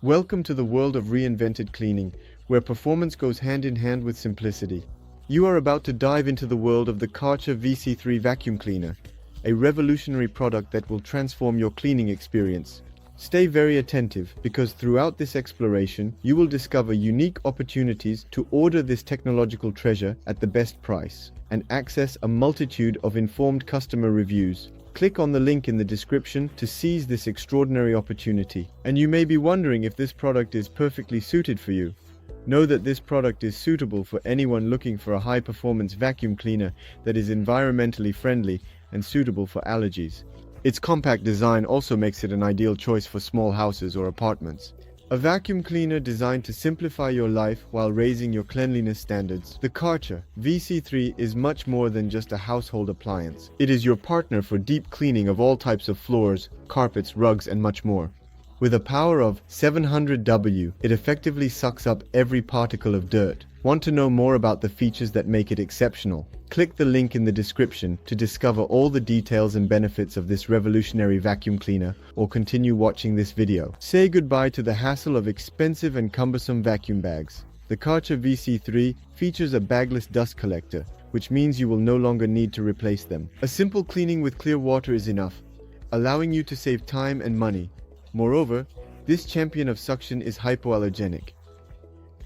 Welcome to the world of reinvented cleaning, where performance goes hand in hand with simplicity. You are about to dive into the world of the Kärcher VC3 vacuum cleaner, a revolutionary product that will transform your cleaning experience. Stay very attentive because throughout this exploration, you will discover unique opportunities to order this technological treasure at the best price and access a multitude of informed customer reviews. Click on the link in the description to seize this extraordinary opportunity. And you may be wondering if this product is perfectly suited for you. Know that this product is suitable for anyone looking for a high-performance vacuum cleaner that is environmentally friendly and suitable for allergies. Its compact design also makes it an ideal choice for small houses or apartments. A vacuum cleaner designed to simplify your life while raising your cleanliness standards. The Kärcher VC3 is much more than just a household appliance. It is your partner for deep cleaning of all types of floors, carpets, rugs, and much more. With a power of 700 W, it effectively sucks up every particle of dirt. Want to know more about the features that make it exceptional? Click the link in the description to discover all the details and benefits of this revolutionary vacuum cleaner, or continue watching this video. Say goodbye to the hassle of expensive and cumbersome vacuum bags. The Kärcher VC3 features a bagless dust collector, which means you will no longer need to replace them. A simple cleaning with clear water is enough, allowing you to save time and money. Moreover, this champion of suction is hypoallergenic.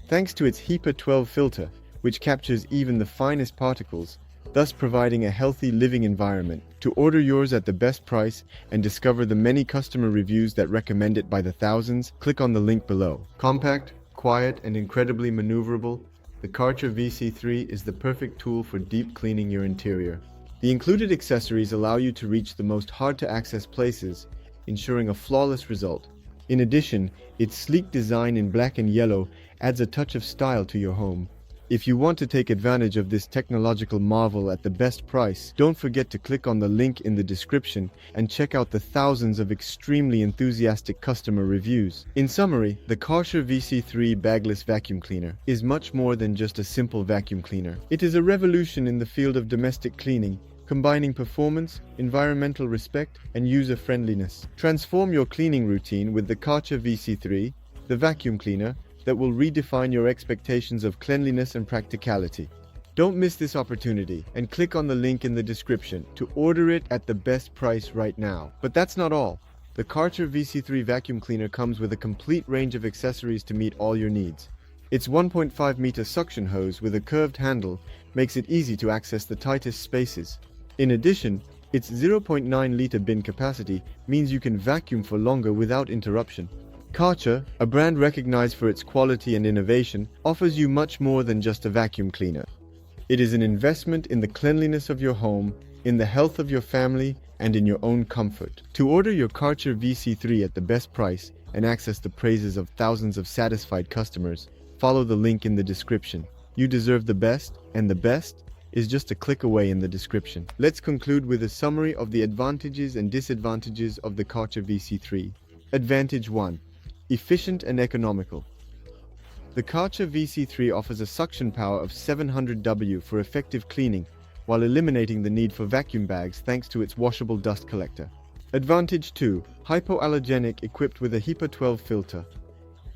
Thanks to its HEPA 12 filter, which captures even the finest particles, thus providing a healthy living environment. To order yours at the best price and discover the many customer reviews that recommend it by the thousands, click on the link below. Compact, quiet, and incredibly maneuverable, the Kärcher VC3 is the perfect tool for deep cleaning your interior. The included accessories allow you to reach the most hard-to-access places, ensuring a flawless result. In addition, its sleek design in black and yellow adds a touch of style to your home. If you want to take advantage of this technological marvel at the best price, don't forget to click on the link in the description and check out the thousands of extremely enthusiastic customer reviews. In summary, the Kärcher VC3 Bagless Vacuum Cleaner is much more than just a simple vacuum cleaner. It is a revolution in the field of domestic cleaning, combining performance, environmental respect, and user-friendliness. Transform your cleaning routine with the Kärcher VC3, the vacuum cleaner that will redefine your expectations of cleanliness and practicality. Don't miss this opportunity and click on the link in the description to order it at the best price right now. But that's not all. The Kärcher VC3 vacuum cleaner comes with a complete range of accessories to meet all your needs. Its 1.5-meter suction hose with a curved handle makes it easy to access the tightest spaces. In addition, its 0.9-liter bin capacity means you can vacuum for longer without interruption. Kärcher, a brand recognized for its quality and innovation, offers you much more than just a vacuum cleaner. It is an investment in the cleanliness of your home, in the health of your family, and in your own comfort. To order your Kärcher VC3 at the best price and access the praises of thousands of satisfied customers, follow the link in the description. You deserve the best, and the best is just a click away in the description. Let's conclude with a summary of the advantages and disadvantages of the Kärcher VC3. Advantage 1. Efficient and economical. The Kärcher VC3 offers a suction power of 700 W for effective cleaning, while eliminating the need for vacuum bags thanks to its washable dust collector. Advantage 2. Hypoallergenic, equipped with a HEPA 12 filter.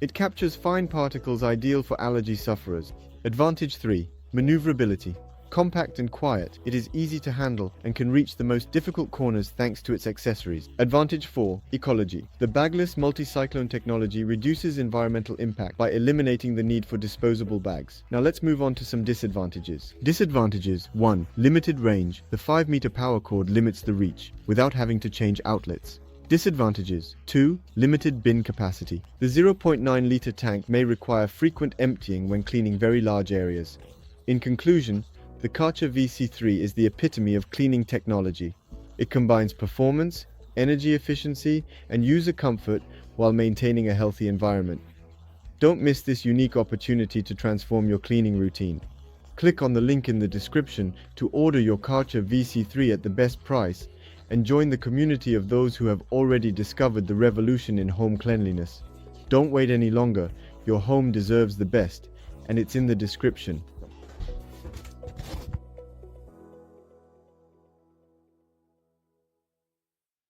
It captures fine particles ideal for allergy sufferers. Advantage 3. Maneuverability. Compact and quiet, it is easy to handle and can reach the most difficult corners thanks to its accessories. Advantage 4. Ecology. The Bagless multi-cyclone technology reduces environmental impact by eliminating the need for disposable bags. Now let's move on to some disadvantages. Disadvantages. 1. Limited range. The 5-meter power cord limits the reach, without having to change outlets. Disadvantages. 2. Limited bin capacity. The 0.9-liter tank may require frequent emptying when cleaning very large areas. In conclusion, the Kärcher VC3 is the epitome of cleaning technology. It combines performance, energy efficiency, and user comfort while maintaining a healthy environment. Don't miss this unique opportunity to transform your cleaning routine. Click on the link in the description to order your Kärcher VC3 at the best price and join the community of those who have already discovered the revolution in home cleanliness. Don't wait any longer. Your home deserves the best, and it's in the description.